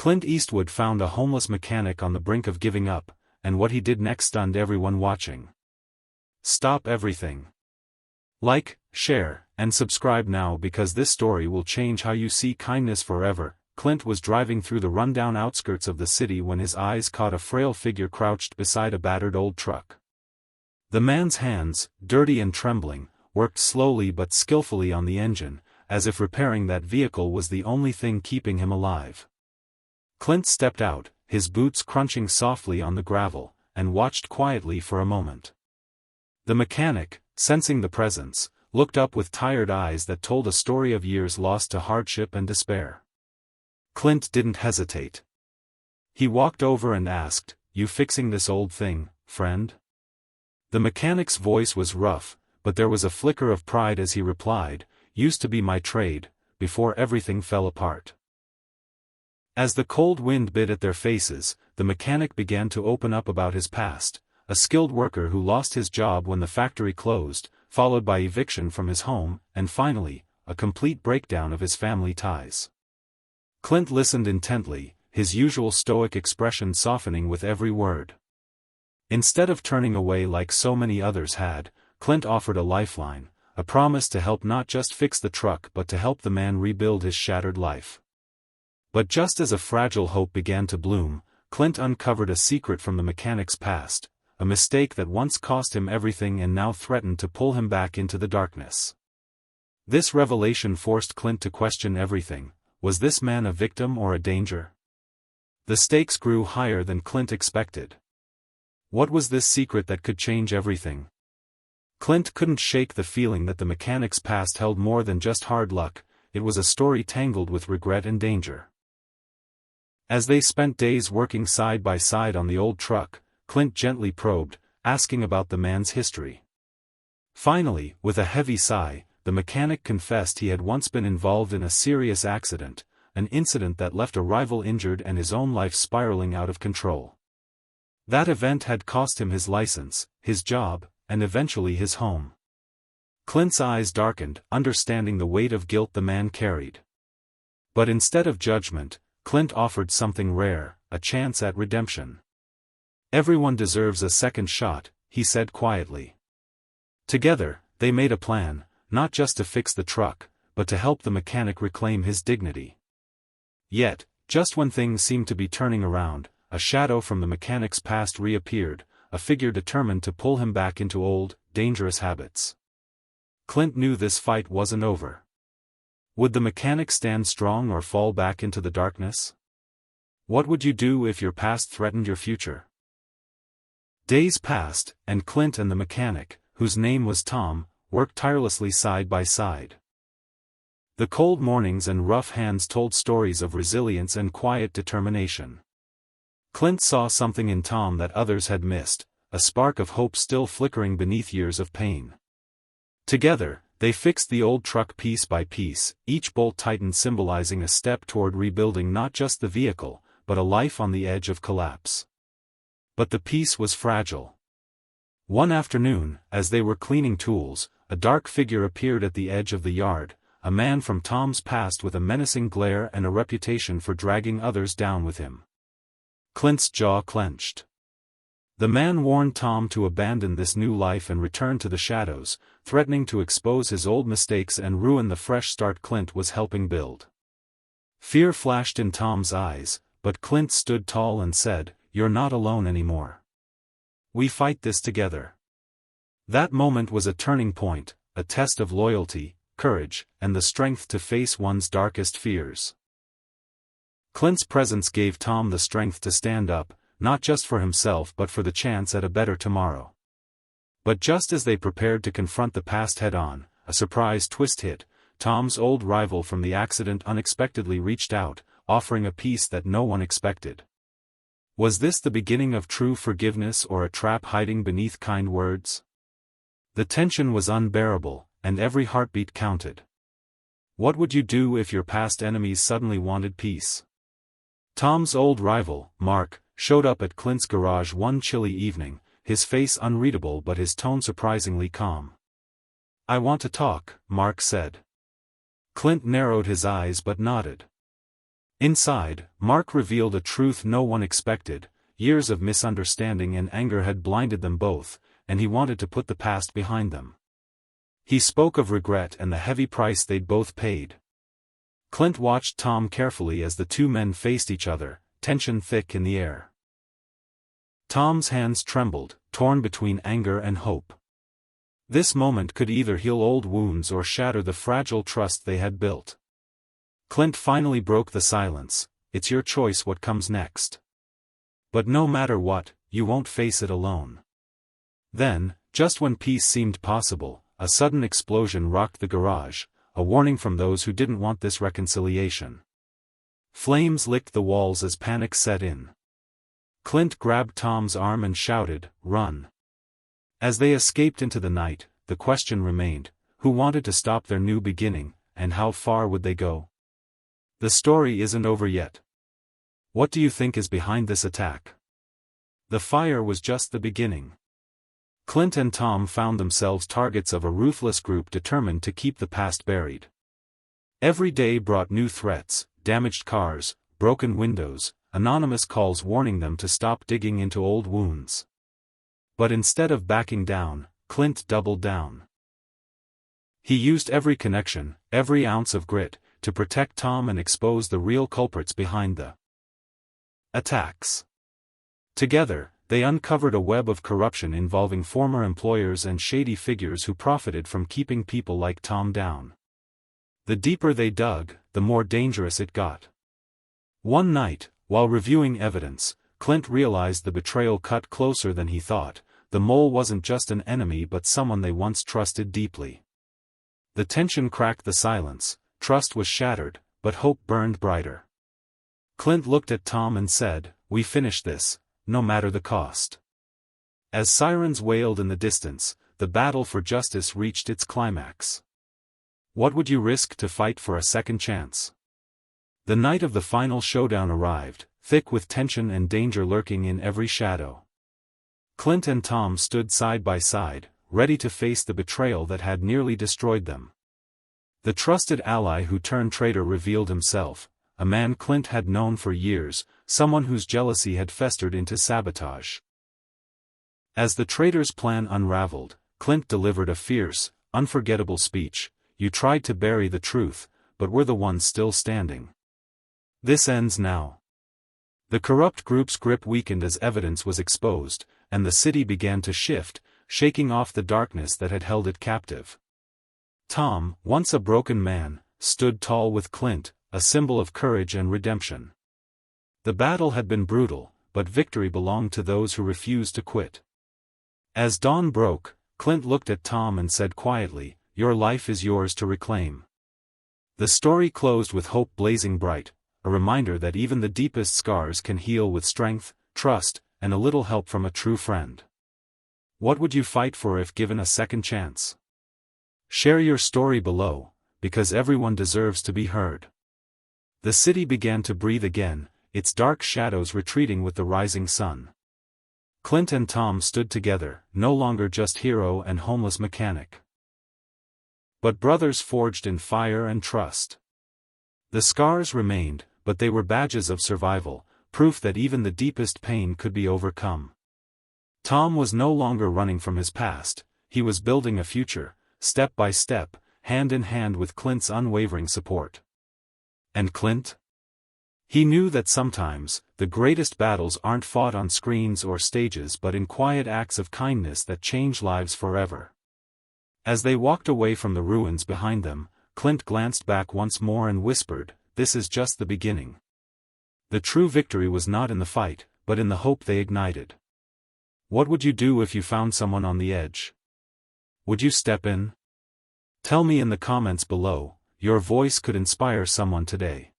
Clint Eastwood found a homeless mechanic on the brink of giving up, and what he did next stunned everyone watching. Stop everything. Like, share, and subscribe now because this story will change how you see kindness forever. Clint was driving through the rundown outskirts of the city when his eyes caught a frail figure crouched beside a battered old truck. The man's hands, dirty and trembling, worked slowly but skillfully on the engine, as if repairing that vehicle was the only thing keeping him alive. Clint stepped out, his boots crunching softly on the gravel, and watched quietly for a moment. The mechanic, sensing the presence, looked up with tired eyes that told a story of years lost to hardship and despair. Clint didn't hesitate. He walked over and asked, "You fixing this old thing, friend?" The mechanic's voice was rough, but there was a flicker of pride as he replied, "Used to be my trade, before everything fell apart." As the cold wind bit at their faces, the mechanic began to open up about his past, a skilled worker who lost his job when the factory closed, followed by eviction from his home, and finally, a complete breakdown of his family ties. Clint listened intently, his usual stoic expression softening with every word. Instead of turning away like so many others had, Clint offered a lifeline, a promise to help not just fix the truck but to help the man rebuild his shattered life. But just as a fragile hope began to bloom, Clint uncovered a secret from the mechanic's past, a mistake that once cost him everything and now threatened to pull him back into the darkness. This revelation forced Clint to question everything. Was this man a victim or a danger? The stakes grew higher than Clint expected. What was this secret that could change everything? Clint couldn't shake the feeling that the mechanic's past held more than just hard luck, it was a story tangled with regret and danger. As they spent days working side by side on the old truck, Clint gently probed, asking about the man's history. Finally, with a heavy sigh, the mechanic confessed he had once been involved in a serious accident, an incident that left a rival injured and his own life spiraling out of control. That event had cost him his license, his job, and eventually his home. Clint's eyes darkened, understanding the weight of guilt the man carried. But instead of judgment, Clint offered something rare, a chance at redemption. "Everyone deserves a second shot," he said quietly. Together, they made a plan, not just to fix the truck, but to help the mechanic reclaim his dignity. Yet, just when things seemed to be turning around, a shadow from the mechanic's past reappeared, a figure determined to pull him back into old, dangerous habits. Clint knew this fight wasn't over. Would the mechanic stand strong or fall back into the darkness? What would you do if your past threatened your future? Days passed, and Clint and the mechanic, whose name was Tom, worked tirelessly side by side. The cold mornings and rough hands told stories of resilience and quiet determination. Clint saw something in Tom that others had missed, a spark of hope still flickering beneath years of pain. Together, they fixed the old truck piece by piece, each bolt tightened symbolizing a step toward rebuilding not just the vehicle, but a life on the edge of collapse. But the piece was fragile. One afternoon, as they were cleaning tools, a dark figure appeared at the edge of the yard, a man from Tom's past with a menacing glare and a reputation for dragging others down with him. Clint's jaw clenched. The man warned Tom to abandon this new life and return to the shadows, threatening to expose his old mistakes and ruin the fresh start Clint was helping build. Fear flashed in Tom's eyes, but Clint stood tall and said, "You're not alone anymore. We fight this together." That moment was a turning point, a test of loyalty, courage, and the strength to face one's darkest fears. Clint's presence gave Tom the strength to stand up, not just for himself but for the chance at a better tomorrow. But just as they prepared to confront the past head-on, a surprise twist hit. Tom's old rival from the accident unexpectedly reached out, offering a piece that no one expected. Was this the beginning of true forgiveness or a trap hiding beneath kind words? The tension was unbearable, and every heartbeat counted. What would you do if your past enemies suddenly wanted peace? Tom's old rival, Mark, showed up at Clint's garage one chilly evening, his face unreadable but his tone surprisingly calm. "I want to talk," Mark said. Clint narrowed his eyes but nodded. Inside, Mark revealed a truth no one expected. Years of misunderstanding and anger had blinded them both, and he wanted to put the past behind them. He spoke of regret and the heavy price they'd both paid. Clint watched Tom carefully as the two men faced each other, tension thick in the air. Tom's hands trembled, torn between anger and hope. This moment could either heal old wounds or shatter the fragile trust they had built. Clint finally broke the silence. It's your choice what comes next. But no matter what, you won't face it alone. Then, just when peace seemed possible, a sudden explosion rocked the garage, a warning from those who didn't want this reconciliation. Flames licked the walls as panic set in. Clint grabbed Tom's arm and shouted, "Run!" As they escaped into the night, the question remained, who wanted to stop their new beginning, and how far would they go? The story isn't over yet. What do you think is behind this attack? The fire was just the beginning. Clint and Tom found themselves targets of a ruthless group determined to keep the past buried. Every day brought new threats, damaged cars, broken windows, anonymous calls warning them to stop digging into old wounds. But instead of backing down, Clint doubled down. He used every connection, every ounce of grit, to protect Tom and expose the real culprits behind the attacks. Together, they uncovered a web of corruption involving former employers and shady figures who profited from keeping people like Tom down. The deeper they dug, the more dangerous it got. One night, while reviewing evidence, Clint realized the betrayal cut closer than he thought. The mole wasn't just an enemy but someone they once trusted deeply. The tension cracked the silence, trust was shattered, but hope burned brighter. Clint looked at Tom and said, "We finish this, no matter the cost." As sirens wailed in the distance, the battle for justice reached its climax. What would you risk to fight for a second chance? The night of the final showdown arrived, thick with tension and danger lurking in every shadow. Clint and Tom stood side by side, ready to face the betrayal that had nearly destroyed them. The trusted ally who turned traitor revealed himself, a man Clint had known for years, someone whose jealousy had festered into sabotage. As the traitor's plan unraveled, Clint delivered a fierce, unforgettable speech. "You tried to bury the truth, but we're the ones still standing. This ends now." The corrupt group's grip weakened as evidence was exposed, and the city began to shift, shaking off the darkness that had held it captive. Tom, once a broken man, stood tall with Clint, a symbol of courage and redemption. The battle had been brutal, but victory belonged to those who refused to quit. As dawn broke, Clint looked at Tom and said quietly, "Your life is yours to reclaim." The story closed with hope blazing bright, a reminder that even the deepest scars can heal with strength, trust, and a little help from a true friend. What would you fight for if given a second chance? Share your story below, because everyone deserves to be heard. The city began to breathe again, its dark shadows retreating with the rising sun. Clint and Tom stood together, no longer just hero and homeless mechanic, but brothers forged in fire and trust. The scars remained, but they were badges of survival, proof that even the deepest pain could be overcome. Tom was no longer running from his past, he was building a future, step by step, hand in hand with Clint's unwavering support. And Clint? He knew that sometimes, the greatest battles aren't fought on screens or stages but in quiet acts of kindness that change lives forever. As they walked away from the ruins behind them, Clint glanced back once more and whispered, "This is just the beginning." The true victory was not in the fight, but in the hope they ignited. What would you do if you found someone on the edge? Would you step in? Tell me in the comments below, your voice could inspire someone today.